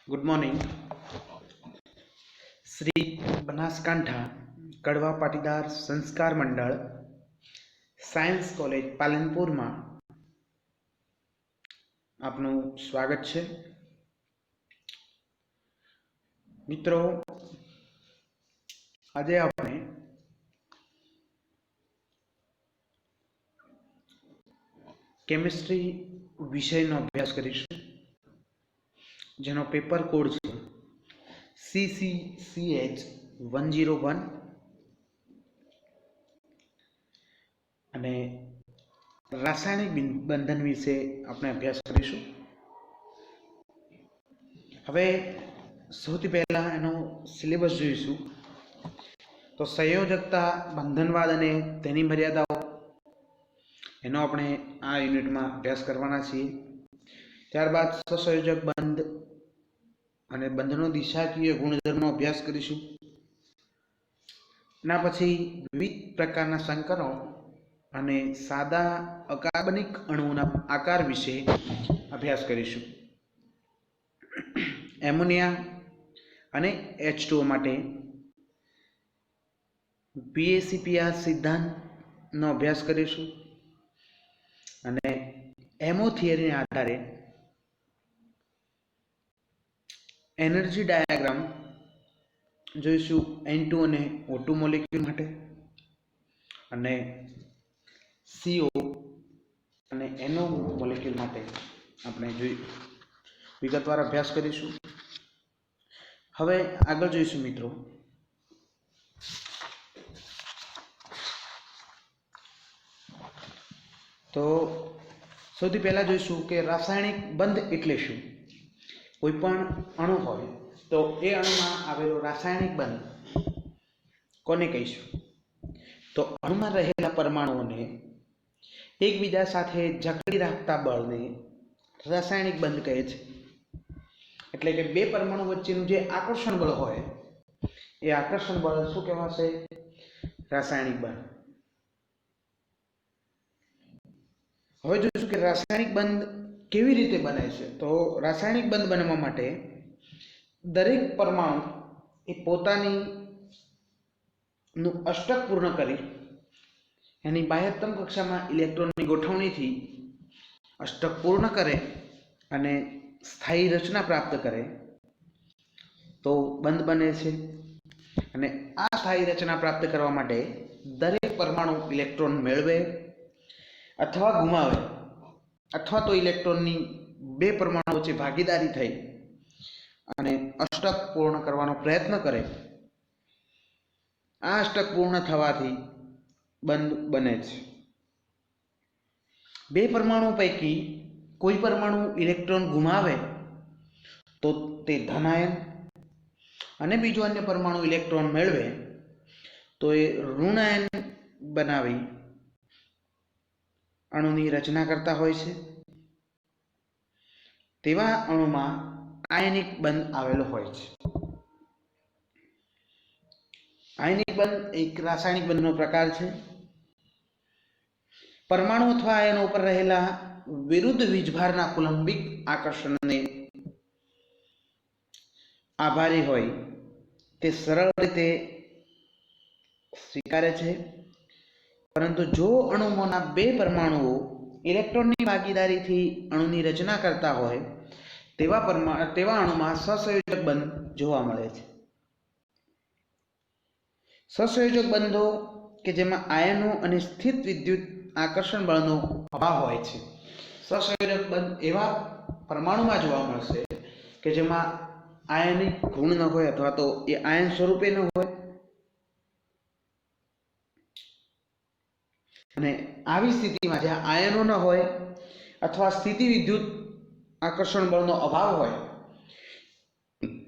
Good morning. Shri Banaskantha कड़वा पाटीदार संस्कार मंडल science college Palanpur में आपनु स्वागत है। मित्रों, आज आपने केमिस्ट्री विषय अभ्यास करीशुं, जेनो पेपर कोड है CCCH 101 અને રાસાયણિક બંધન વિશે આપણે અભ્યાસ કરીશું। હવે સૌથી પહેલા એનો સિલેબસ જોઈશું તો સંયોજકતા, બંધનવાદ અને તેની મર્યાદાઓ એનો આપણે આ યુનિટમાં અભ્યાસ કરવાના છીએ। ત્યારબાદ સહસંયોજક બંધ અને બંધનો દિશાકીય ગુણધર્મનો અભ્યાસ કરીશું। એના પછી વિવિધ પ્રકારના સંકરો અને સાદા અકાર્બનિક અણુઓના આકાર વિશે અભ્યાસ કરીશું। એમોનિયા અને H2O માટે PACPR સિદ્ધાંતનો અભ્યાસ કરીશું અને એમો થિયરીના આધારે એનર્જી ડાયાગ્રામ જોઈશું N2 અને O2 મોલેક્યુલ માટે અને CO અને NO મોલેક્યુલ માટે આપણે વિગતવાર અભ્યાસ કરીશું। હવે આગળ જોઈશું મિત્રો તો સૌથી પહેલા જોઈશું કે રાસાયણિક બંધ એટલે શું। कोईपण अणु होय तो ए अणु में आवेलो रासायनिक बंध कोने कहीशुं तो अणु में रहेला परमाणुओं ने एकबीजा साथे जकड़ी राखता बळने रासायनिक बंध कहे छे। एटले के बे परमाणु वच्चेनुं जे आकर्षण बळ होय ए आकर्षण बळ शुं कहेवाशे? रासायनिक बंध। हवे जोईशुं के रासायनिक बंध केवी रीते बने छे। तो रासायनिक बंध बनवा माटे दरेक परमाणु ए पोतानी अष्टक पूर्ण करी एनी बाह्यतम कक्षा में इलेक्ट्रॉननी गोठवणीथी अष्टक पूर्ण करे अने स्थायी रचना प्राप्त करे तो बंध बने छे। अने आ स्थायी रचना प्राप्त करवा माटे दरेक परमाणु इलेक्ट्रॉन मेळवे अथवा गुमावे अथवा तो इलेक्ट्रॉननी बे परमाणु वच्चे भागीदारी थई अने अष्टक पूर्ण करवानो प्रयत्न करे। आ अष्टक पूर्ण थवाथी बंध बने छे। बे परमाणु पैकी कोई परमाणु इलेक्ट्रॉन गुमावे तो ते धनायन अने बीजो अन्य परमाणु इलेक्ट्रॉन मेळवे तो ए ऋणायन बनावी अणुनी रचना करता होय छे। तेवा अणुमां आयनिक बंध आवेलो होय छे। आयनिक बंध एक रासायनिक बंधनो प्रकार छे। परमाणु अथवा आयनो पर रहेला विरुद्ध वीजभाરના કુલંબિક આકર્ષણને આભારી હોય તે સરળ રીતે સ્વીકારે છે। परंतु जो अणुओना बे परमाणुओ इलेक्ट्रॉननी भागीदारीथी अणुनी रचना करता होय तेवा अणुमां सहसंयोजक बंध जोवा मळे छे। सहसंयोजक बंधो के जेमां आयनो अने स्थित विद्युत आकर्षण बळनो अभाव होय छे। सहसंयोजक बंध एवा परमाणुमां जोवा मळशे के जेमां आयनिक गुण न होय अथवा तो ए आयन स्वरूपे न होय અને આવી સ્થિતિમાં જ્યાં આયનો ન હોય અથવા સ્થિતિ વિદ્યુત આકર્ષણ બળનો અભાવ હોય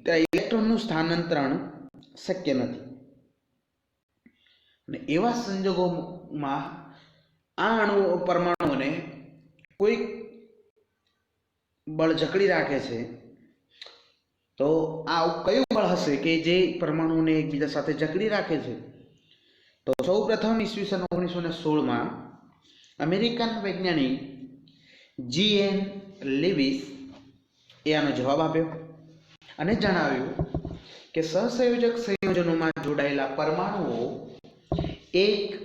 ત્યાં ઇલેક્ટ્રોનનું સ્થાનાંતરણ શક્ય નથી। અને એવા સંજોગોમાં આ અણુ પરમાણુઓને કોઈ બળ જકડી રાખે છે તો આ કયું બળ હશે કે જે પરમાણુઓને એકબીજા સાથે જકડી રાખે છે? तो सौ प्रथम ईस्वीसन 1916 में अमेरिकन वैज्ञानिक G.N. लेविस ए आनो जवाब आप्यो। અને જણાવ્યું કે સહસંયોજક સંયોજનોમાં જોડાયેલા પરમાણુઓ 1,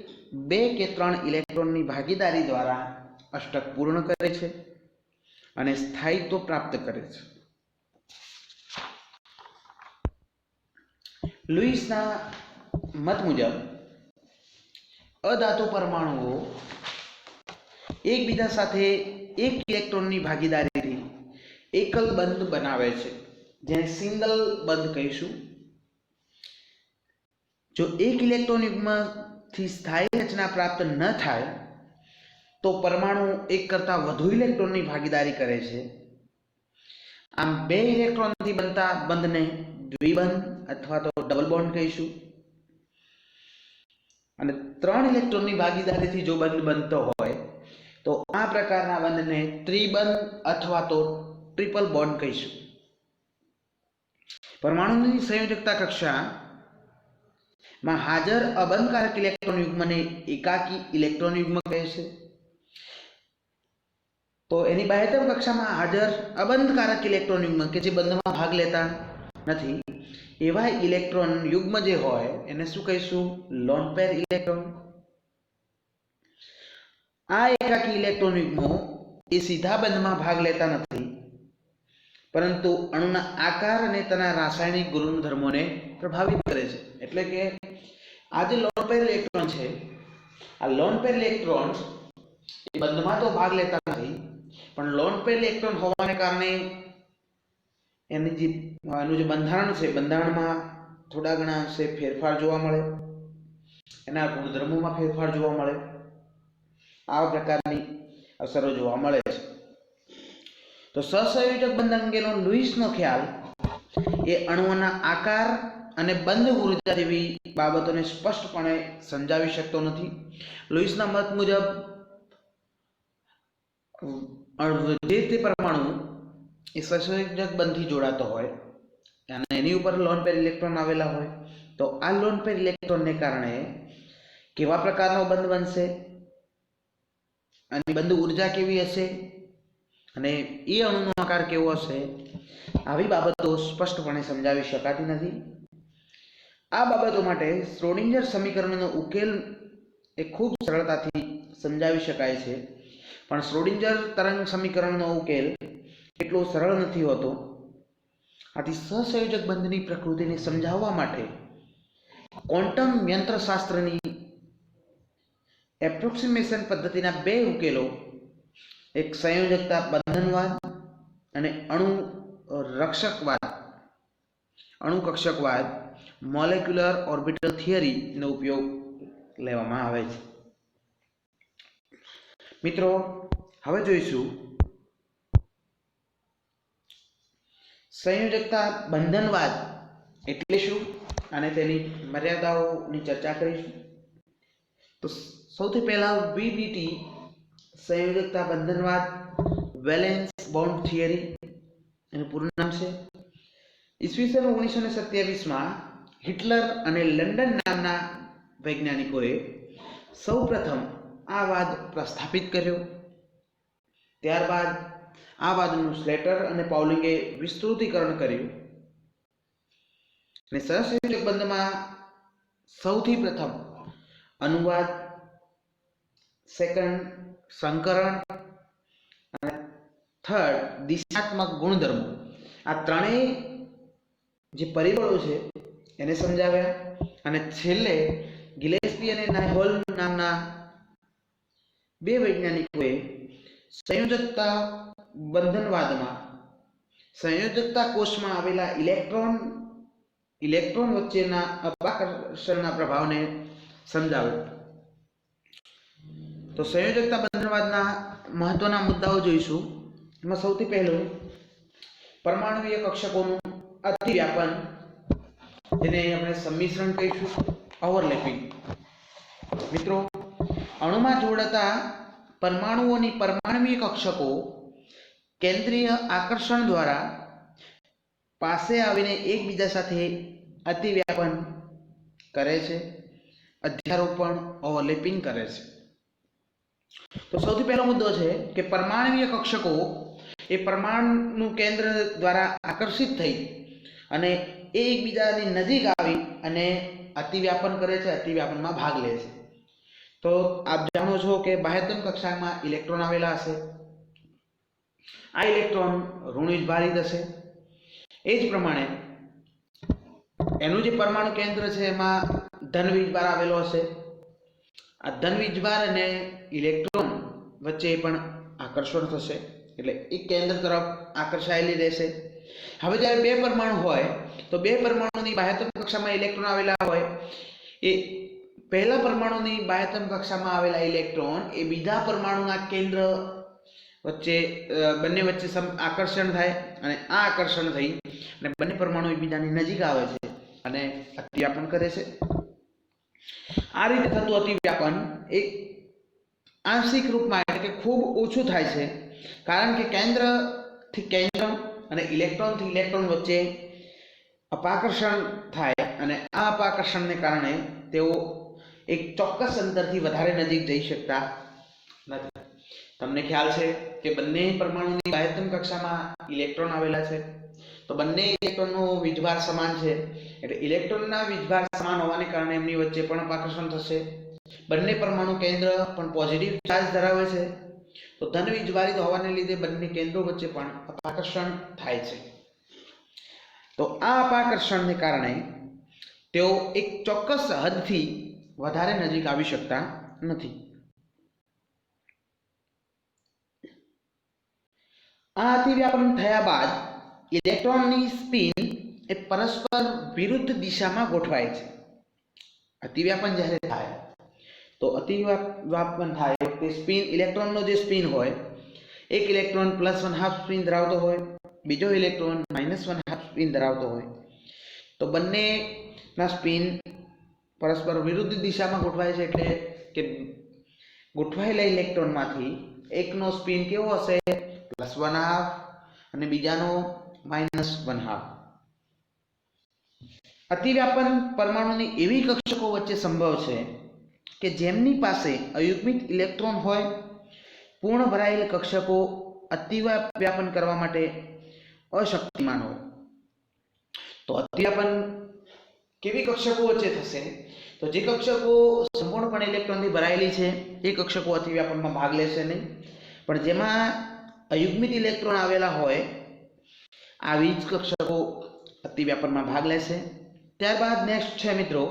2 કે 3 ઇલેક્ટ્રોનની ભાગીદારી દ્વારા અષ્ટક પૂર્ણ કરે છે અને સ્થાયિત્વ પ્રાપ્ત કરે છે. લુઈસના મત મુજબ અધાતુ પરમાણુઓ એકબીજા સાથે 1 ઇલેક્ટ્રોનની ભાગીદારીથી એકલ બંધ બનાવે છે, જેને સિંગલ બંધ કહીશું. જો 1 ઇલેક્ટ્રોન યુગ્મથી સ્થાયી રચના પ્રાપ્ત ન થાય તો પરમાણુ એક કરતાં વધુ ઇલેક્ટ્રોનની ભાગીદારી કરે છે. આમ 2 ઇલેક્ટ્રોનથી બનતા બંધને દ્વિબંધ અથવા તો ડબલ બોન્ડ કહીશું. અને 3 ઇલેક્ટ્રોનની ભાગીદારીથી જો બંધ બનતો હોય તો આ પ્રકારના બંધને ત્રિબંધ અથવા તો ટ્રિપલ બોન્ડ કહીશું. પરમાણુની સંયોજકતા કક્ષામાં હાજર અબંધકારક ઇલેક્ટ્રોન યુગ્મને એકાકી ઇલેક્ટ્રોન યુગ્મ કહે છે. તો એની બાહ્યતમ કક્ષામાં હાજર અબંધકારક ઇલેક્ટ્રોન યુગ્મ કે જે બંધમાં ભાગ લેતા નથી એવા ઇલેક્ટ્રોન યુગ્મ જે હોય એને શું કહીશું? Lone pair electron. આ એકાકી ઇલેક્ટ્રોન યુગ્મો એ સીધા બંધમાં ભાગ લેતા નથી, પરંતુ અણુના આકાર અને તેના રાસાયણિક ગુણધર્મોને પ્રભાવિત કરે છે. એટલે કે આ જે લોન પેર ઇલેક્ટ્રોન છે, આ લોન પેર ઇલેક્ટ્રોન એ બંધમાં તો ભાગ લેતા નથી, પણ લોન પેર ઇલેક્ટ્રોન હોવાને કારણે એનું જે બંધારણ છે, બંધારણમાં થોડા ઘણા અંશે ફેરફાર જોવા મળે, એના ગુણધર્મોમાં ફેરફાર જોવા મળે, આવા પ્રકારની અસરો જોવા મળે છે. તો સહસંયોજક બંધ અંગેનો લુઈસનો ખ્યાલ એ અણુઓના આકાર અને બંધ ઉર્જા જેવી બાબતોને સ્પષ્ટપણે સમજાવી શકતો નથી. લુઈસના મત મુજબ જે તે પરમાણુ એ સહસંયોજક બંધથી જોડાતો હોય અને એની ઉપર લોન પેર ઇલેક્ટ્રોન આવેલા હોય તો આ લોન પેર ઇલેક્ટ્રોનને કારણે કેવા પ્રકારનો બંધ બનશે, અને બંધ ઉર્જા કેવી હશે અને એ અણુનો આકાર કેવો હશે, આવી બાબતો સ્પષ્ટપણે સમજાવી શકાતી નથી. આ બાબતો માટે શ્રોડિંજર સમીકરણનો ઉકેલ એ ખૂબ સરળતાથી સમજાવી શકાય છે, પણ શ્રોડિંજર તરંગ સમીકરણનો ઉકેલ એટલો સરળ નથી હોતો. આથી સહસંયોજક બંધની પ્રકૃતિને સમજાવવા માટે ક્વોન્ટમ યંત્રશાસ્ત્રની એપ્રોક્સિમેશન પદ્ધતિના 2 ઉકેલો, એક સંયોજકતા બંધનવાદ અને અણુકક્ષકવાદ મોલેક્યુલર ઓર્બિટલ થિયરીનો ઉપયોગ લેવામાં આવે છે. મિત્રો, હવે જોઈશું સંયોજકતા બંધનવાદ એટલે શું અને તેની મર્યાદાઓની ચર્ચા કરીશું. તો સૌથી પહેલા VBT સંયોજકતા બંધનવાદ, વેલેન્સ બોન્ડ થિયરી એનું પૂરું નામ છે. ઈસવીસન 1927માં હિટલર અને લંડન નામના વૈજ્ઞાનિકોએ સૌપ્રથમ આ વાદ પ્રસ્થાપિત કર્યો. ત્યારબાદ આ વાદનું સ્લેટર અને પાઉલિંગે વિસ્તૃતીકરણ કર્યું અને સહસંયોજક બંધમાં સૌથી પ્રથમ અનુવાદ, સેકન્ડ સંકરણ અને થર્ડ દિશાત્મક ગુણધર્મો, આ ત્રણેય જે પરિબળો છે એને સમજાવ્યા. અને છેલ્લે ગિલેસ્પી અને નાયહોલ નામના 2 વૈજ્ઞાનિકોએ સંયોજકતા બંધનવાદમાં સંયોજકતા કોષમાં આવેલા ઇલેક્ટ્રોન વચ્ચેના અપાકર્ષણના પ્રભાવને સમજાવ્યો. તો સંયોજકતા બંધનવાદના મહત્વના મુદ્દાઓ જોઈશું. એમાં સૌથી પહેલું પરમાણુવીય કક્ષકોનું અતિવ્યાપન, જેને આપણે સંમિશ્રણ કહીશું, ઓવરલેપિંગ. મિત્રો, અણુમાં જોડાતા પરમાણુઓની પરમાણુવીય કક્ષકો કેન્દ્રીય આકર્ષણ દ્વારા પાસે આવીને એકબીજા સાથે અતિવ્યાપન કરે છે, અધ્યારોપણ, ઓવરલેપિંગ કરે છે. તો સૌથી પહેલો મુદ્દો છે કે પરમાણુવીય કક્ષકો એ પરમાણુનું કેન્દ્ર દ્વારા આકર્ષિત થઈ અને એ એકબીજાની નજીક આવી અને અતિવ્યાપન કરે છે, અતિવ્યાપનમાં ભાગ લે છે. તો આપ જાણો છો કે બાહ્યતમ કક્ષામાં ઇલેક્ટ્રોન આવેલા હશે. આ ઇલેક્ટ્રોન ઋણવિજભારિત હશે. એ જ પ્રમાણે એનું જે પરમાણુ કેન્દ્ર છે એમાં ધન વીજભાર આવેલો હશે. આ ધન વીજભાર અને ઇલેક્ટ્રોન વચ્ચે પણ આકર્ષણ થશે, એટલે એક કેન્દ્ર તરફ આકર્ષાયેલી રહેશે. હવે જ્યારે બે પરમાણુ હોય તો બે પરમાણુની બાહ્યતમ કક્ષામાં ઇલેક્ટ્રોન આવેલા હોય, એ પહેલા પરમાણુની બાહ્યતમ કક્ષામાં આવેલા ઇલેક્ટ્રોન એ બીજા પરમાણુના કેન્દ્ર વચ્ચે બંને વચ્ચે આકર્ષણ થાય અને આ આકર્ષણ થઈ અને બંને પરમાણુ એકબીજાની નજીક આવે છે અને અતિવ્યાપન કરે છે. આ રીતે થતું અતિવ્યાપન એક આંશિક રૂપમાં એટલે કે ખૂબ ઓછું થાય છે, કારણ કે કેન્દ્રથી કેન્દ્ર અને ઇલેક્ટ્રોનથી ઇલેક્ટ્રોન વચ્ચે અપાકર્ષણ થાય અને આ અપાકર્ષણને કારણે તેઓ એક ચોક્કસ અંતરથી વધારે નજીક જઈ શકતા નથી. તમને ખ્યાલ છે કે બંને પરમાણુની બાહ્યતમ કક્ષામાં ઇલેક્ટ્રોન આવેલા છે, તો બંને ઇલેક્ટ્રોનનો વીજભાર સમાન છે, એટલે ઇલેક્ટ્રોનના વીજભાર સમાન હોવાને કારણે એમની વચ્ચે પણ અપાકર્ષણ થશે. બંને પરમાણુ કેન્દ્ર પણ પોઝિટિવ ચાર્જ ધરાવે છે, તો ધન વીજભારિત હોવાને લીધે બંને કેન્દ્રો વચ્ચે પણ અપાકર્ષણ થાય છે. તો આ અપાકર્ષણને કારણે તેઓ એક ચોક્કસ હદથી વધારે નજીક આવી શકતા નથી. આ અતિવ્યાપન થયા બાદ ઇલેક્ટ્રોનની સ્પિન એ પરસ્પર વિરુદ્ધ દિશામાં ગોઠવાય છે. અતિવ્યાપન જ્યારે થાય તો અતિવ્યાપન થાય તે સ્પિન, ઇલેક્ટ્રોનનો જે સ્પિન હોય, એક ઇલેક્ટ્રોન +1/2 સ્પિન ધરાવતો હોય, બીજો ઇલેક્ટ્રોન -1/2 સ્પિન ધરાવતો હોય, તો બંનેના સ્પિન પરસ્પર વિરુદ્ધ દિશામાં ગોઠવાય છે, એટલે કે ગોઠવાયેલા ઇલેક્ટ્રોનમાંથી એકનો સ્પિન કેવો હશે, +1/2 અને બીજાનો -1/2. અતિવ્યાપન પરમાણુની એવી કક્ષકો વચ્ચે સંભવ છે કે જેમની પાસે અયુગ્મિત ઇલેક્ટ્રોન હોય. પૂર્ણ ભરાયેલ કક્ષકો અતિવ્યાપન કરવા માટે અશક્તિમાન હોય. તો અતિવ્યાપન કેવી કક્ષકો વચ્ચે થશે, તો જે કક્ષકો સંપૂર્ણપણે ઇલેક્ટ્રોનથી ભરાયેલી છે એ કક્ષકો અતિવ્યાપનમાં ભાગ લેશે નહીં, પણ જેમાં અયુગ્મિત ઇલેક્ટ્રોન આવેલા હોય આવી જ કક્ષકો અતિવ્યાપનમાં ભાગ લેશે. ત્યારબાદ નેક્સ્ટ છે મિત્રો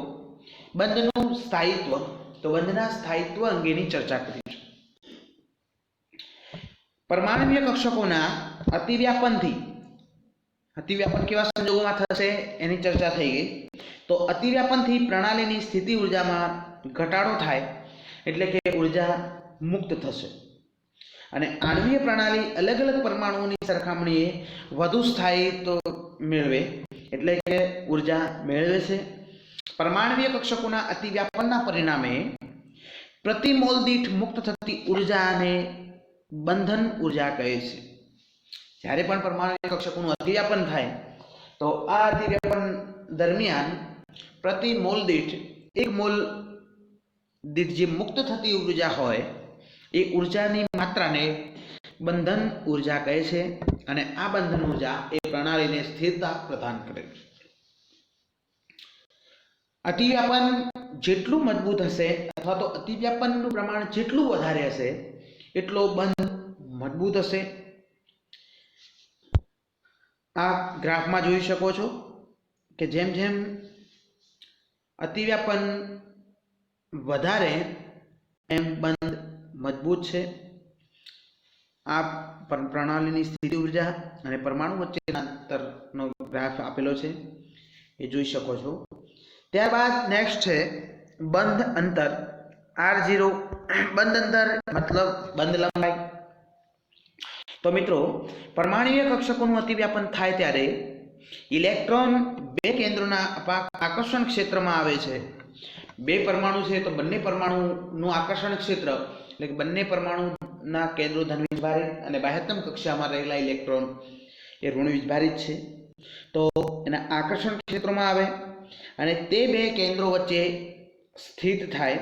બંધનું સ્થાયિત્વ. તો બંધના સ્થાયિત્વ અંગેની ચર્ચા કરીશું. પરમાણુીય કક્ષકોના અતિવ્યાપનથી, અતિવ્યાપન કેવા સંજોગોમાં થશે એની ચર્ચા થઈ ગઈ. તો અતિવ્યાપનથી પ્રણાલીની સ્થિતિ ઉર્જામાં ઘટાડો થાય, એટલે કે ઉર્જા મુક્ત થશે અને આણ્વીય પ્રણાલી અલગ અલગ પરમાણુઓની સરખામણીએ વધુ સ્થાયિત્વ મેળવે, એટલે કે ઉર્જા મેળવે છે. પરમાણુીય કક્ષકોના અતિવ્યાપનના પરિણામે પ્રતિ મોલ દીઠ મુક્ત થતી ઉર્જાને બંધન ઉર્જા કહે છે. જ્યારે પણ પરમાણુીય કક્ષકોનું અતિવ્યાપન થાય તો આ અતિવ્યાપન દરમિયાન પ્રતિ મોલ દીઠ, એક મોલ દીઠ જે મુક્ત થતી ઉર્જા હોય એ ઉર્જાની માત્રાને બંધન ઉર્જા કહે છે અને આ બંધન ઉર્જા એ પ્રણાલીને સ્થિરતા પ્રદાન કરે છે. અતિવ્યાપન જેટલું મજબૂત હશે અથવા તો અતિવ્યાપનનું પ્રમાણ જેટલું વધારે હશે એટલો બંધ મજબૂત હશે. આ ગ્રાફમાં જોઈ શકો છો કે જેમ જેમ અતિવ્યાપન વધારે એમ બંધ મજબૂત છે. આ પ્રણાલીની સ્થિતિ ઉર્જા અને પરમાણુ વચ્ચેના અંતરનો ગ્રાફ આપેલો છે, એ જોઈ શકો છો. ત્યારબાદ નેક્સ્ટ છે બંધ અંતર R0. બંધ અંતર મતલબ બંધ લંબાઈ. તો મિત્રો પરમાણુીય કક્ષકોનું અતિવ્યાપન થાય ત્યારે ઇલેક્ટ્રોન બે કેન્દ્રોના આકર્ષણ ક્ષેત્રમાં આવે છે. બે પરમાણુ છે તો બંને પરમાણુનું આકર્ષણ ક્ષેત્ર, એટલે કે બંને પરમાણુના કેન્દ્રો ધન વીજભારિત અને બાહ્યતમ કક્ષામાં રહેલા ઇલેક્ટ્રોન એ ઋણ વીજભારિત છે, તો એના આકર્ષણ ક્ષેત્રમાં આવે અને તે બે કેન્દ્રો વચ્ચે સ્થિત થાય.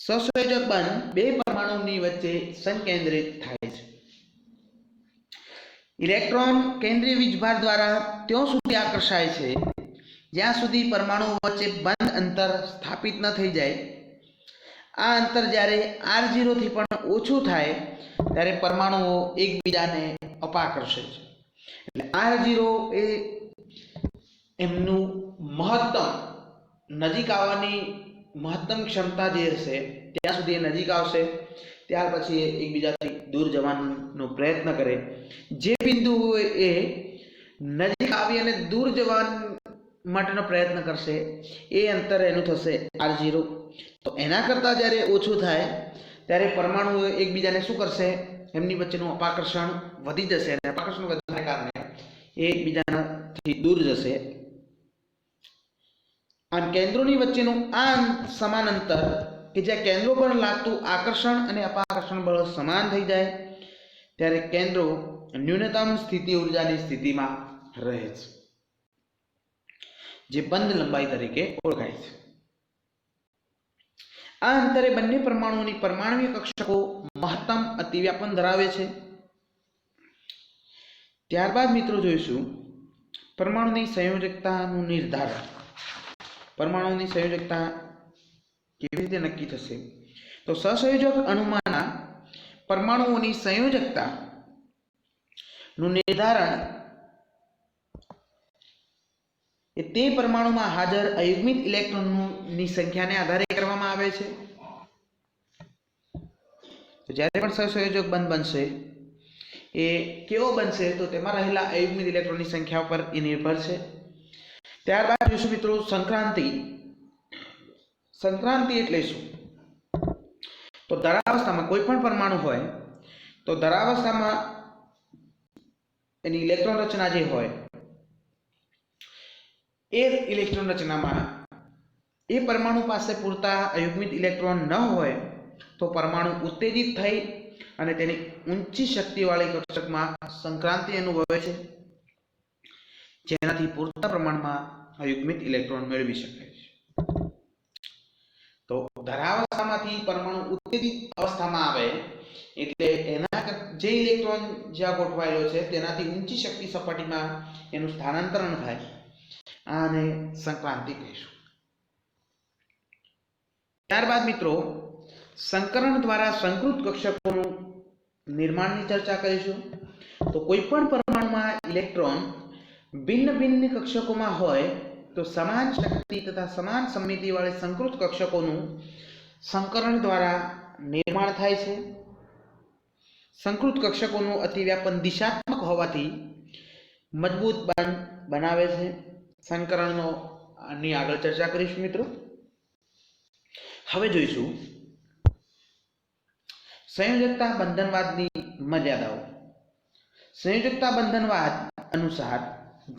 સહસંયોજક બંધ બે પરમાણુની વચ્ચે સંકેન્દ્રિત થાય છે. ઇલેક્ટ્રોન કેન્દ્રીય વીજભાર દ્વારા ત્યાં સુધી આકર્ષાય છે જ્યાં સુધી પરમાણુઓ વચ્ચે બંધ અંતર સ્થાપિત ન થઈ જાય. આ અંતર જ્યારે R0 થી પણ ઓછું થાય ત્યારે પરમાણુઓ એકબીજાને અપાકર્ષે છે. એટલે R0 એ એમનું મહત્તમ નજીક આવવાની મહત્તમ ક્ષમતા જે હશે ત્યાં સુધી એ નજીક આવશે. ત્યાર પછી એ એકબીજાથી દૂર જવાનો પ્રયત્ન કરે. જે બિંદુ એ નજીક આવી અને દૂર જવા માટેનો પ્રયત્ન કરશે એ અંતર એનું થશે R0. તો એના કરતાં જ્યારે ઓછું થાય ત્યારે પરમાણુઓ એકબીજાને શું કરશે, એમની વચ્ચેનું અપાકર્ષણ વધી જશે અને અપાકર્ષણ વધવાને કારણે એ એકબીજાથી દૂર જશે. આમ કેન્દ્રોની વચ્ચેનું આ સમાન અંતર કે જ્યાં કેન્દ્રો પર લાગતું આકર્ષણ અને અપાકર્ષણ બળ સમાન થઈ જાય ત્યારે કેન્દ્રો ન્યૂનતમ સ્થિતિ ઊર્જાની સ્થિતિમાં રહે છે, જે બંધ લંબાઈ તરીકે ઓળખાય છે. આ અંતરે બંને પરમાણુઓની પરમાણ્વીય કક્ષકો મહત્તમ અતિવ્યાપન ધરાવે છે. ત્યારબાદ મિત્રો જોઈશું પરમાણુની સંયોજકતાનું નિર્ધારણ. પરમાણુની સંયોજકતા કેવી રીતે નક્કી થશે? તો સહસંયોજક અણુમાંના પરમાણુઓની સંયોજકતા નું નિર્ધારણ એ તે પરમાણુમાં હાજર અયુગ્મિત ઇલેક્ટ્રોનની સંખ્યાને આધારે કરવામાં આવે છે. તો જ્યારે પણ સહસંયોજક બંધ બનશે એ કેવો બનશે? તો તેમાં રહેલા અયુગ્મિત ઇલેક્ટ્રોનની સંખ્યા પર એ નિર્ભર છે. ત્યારબાદ જોઈશું મિત્રો સંક્રાંતિ. સંક્રાંતિ એટલે શું? તો ધરાવસ્થામાં કોઈ પણ પરમાણુ હોય તો ધરાવસ્થામાં એની ઇલેક્ટ્રોન રચના જે હોય એ ઇલેક્ટ્રોન રચનામાં એ પરમાણુ પાસે પૂરતા અયુગ્મિત ઇલેક્ટ્રોન ન હોય તો પરમાણુ ઉત્તેજિત થઈ અને તેની ઊંચી શક્તિવાળી કક્ષકમાં સંક્રાંતિ અનુભવે છે, જેનાથી પૂરતા પ્રમાણમાં અયુગ્મિત ઇલેક્ટ્રોન મેળવી શકાય છે. તો ધરાવસ્થામાંથી પરમાણુ ઉત્તેજિત અવસ્થામાં આવે એટલે એના જે ઇલેક્ટ્રોન જ્યાં ગોઠવાયેલો છે તેનાથી ઊંચી શક્તિ સપાટીમાં એનું સ્થાનાંતરણ થાય. આને સંક્રાંતિ કહીશું. ત્યારબાદ મિત્રો સંકરણ દ્વારા સંકૃત કક્ષકોનું નિર્માણની ચર્ચા કરીશું. તો કોઈ પણ પરમાણુમાં ઇલેક્ટ્રોન ભિન્ન ભિન્ન કક્ષકોમાં હોય તો સમાન શક્તિ તથા સમાન સમમિતિવાળી સંકૃત કક્ષકોનું સંકરણ દ્વારા નિર્માણ થાય છે. સંકૃત કક્ષકોનું અતિવ્યાપન દિશાત્મક હોવાથી મજબૂત બંધ બનાવે છે. સંકરણનો આની આગળ ચર્ચા કરીશું મિત્રો. હવે જોઈશું સંયોજકતા બંધનવાદની મર્યાદાઓ. સંયોજકતા બંધનવાદ અનુસાર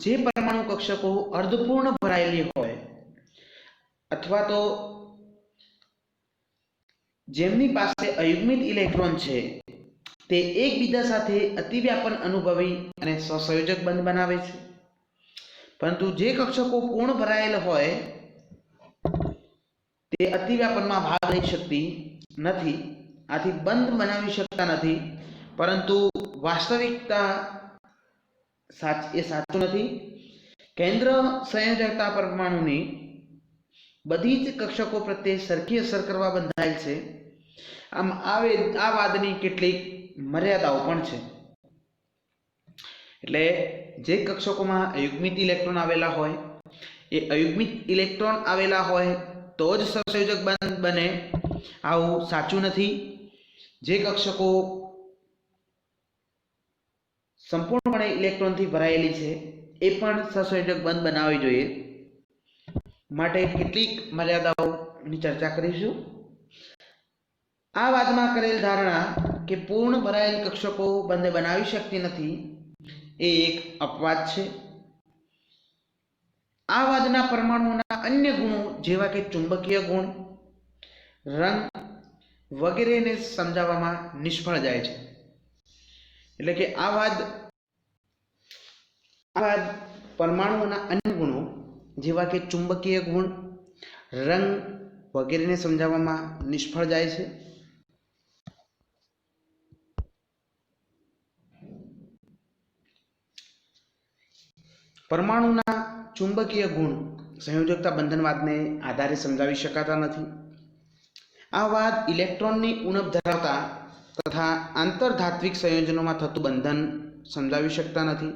જે પરમાણુ કક્ષકો અર્ધપૂર્ણ ભરાયેલી હોય અથવા તો જેમની પાસે અયુગ્મિત ઇલેક્ટ્રોન છે તે એકબીજા સાથે અતિવ્યાપન અનુભવી અને સહસંયોજક બંધ બનાવે છે. પરંતુ જે કક્ષકો પૂર્ણ ભરાયેલ હોય તે અતિવ્યાપનમાં ભાગ લઈ શકતી નથી, આથી બંધ બનાવી શકતા નથી. પરંતુ વાસ્તવિકતા એ સાચું નથી. કેન્દ્ર સંયોજકતા પરમાણુની બધી જ કક્ષકો પ્રત્યે સરખી અસર કરવા બંધાયેલ છે. આમ આ વાદની કેટલીક મર્યાદાઓ પણ છે. એટલે જે કક્ષકોમાં અયુગ્મિત ઇલેક્ટ્રોન આવેલા હોય એ અયુગ્મિત ઇલેક્ટ્રોન આવેલા હોય તો જ સહસંયોજક બંધ બને, આવું સાચું નથી. જે કક્ષકો સંપૂર્ણપણે ઇલેક્ટ્રોનથી ભરાયેલી છે એ પણ સહસંયોજક બંધ બનાવવી જોઈએ. માટે કેટલીક મર્યાદાઓની ચર્ચા કરીશું. આ વાદમાં કરેલ ધારણા કે પૂર્ણ ભરાયેલ કક્ષકો બંધ બનાવી શકતી નથી એ એક અપવાદ છે. આ વાદના પરમાણુઓના અન્ય ગુણો જેવા કે ચુંબકીય ગુણ, રંગ વગેરેને સમજાવવામાં નિષ્ફળ જાય છે. એટલે કે આ વાદ પરમાણુઓના અન્ય ગુણો જેવા કે ચુંબકીય ગુણ, રંગ વગેરેને સમજાવવામાં નિષ્ફળ જાય છે. પરમાણુના ચુંબકીય ગુણ સંયોજકતા બંધનવાદને આધારે સમજાવી શકાતા નથી. આ વાદ ઇલેક્ટ્રોનની ઉણપ ધરાવતા તથા આંતરધાત્વિક સંયોજનોમાં થતું બંધન સમજાવી શકતા નથી.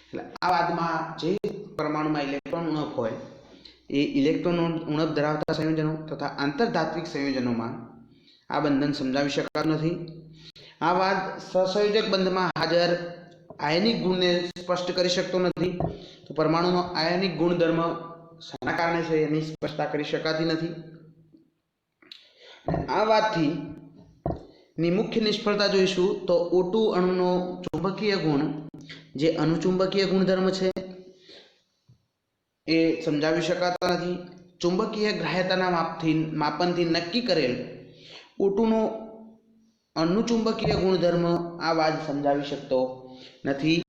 એટલે આ વાદમાં જે પરમાણુમાં ઇલેક્ટ્રોન ઉણપ હોય એ ઇલેક્ટ્રોન ઉણપ ધરાવતા સંયોજનો તથા આંતરધાત્વિક સંયોજનોમાં આ બંધન સમજાવી શકાતું નથી. આ વાદ સહસંયોજક બંધમાં હાજર આયનિક ગુણને સ્પષ્ટ કરી શકતો નથી. તો પરમાણુનો આયનિક ગુણધર્મ શાના કારણે છે એની સ્પષ્ટતા કરી શકાતી નથી. આ વાતથી ની મુખ્ય નિષ્ફળતા જોઈશું તો O2 અણુનો ચુંબકીય ગુણ જે અનુચુંબકીય ગુણધર્મ છે એ સમજાવી શકાતા નથી. ચુંબકીય ગ્રાહ્યતાના માપનથી નક્કી કરેલ O2 નો અનુચુંબકીય ગુણધર્મ આ વાદ સમજાવી શકતો નથી.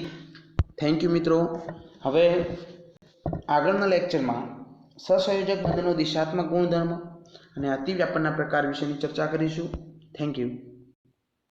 થેન્ક યુ મિત્રો. હવે આગળના લેક્ચરમાં સહસંયોજક બંધનો દિશાત્મક ગુણધર્મ અને અતિવ્યાપનના પ્રકાર વિશેની ચર્ચા કરીશું. Thank you.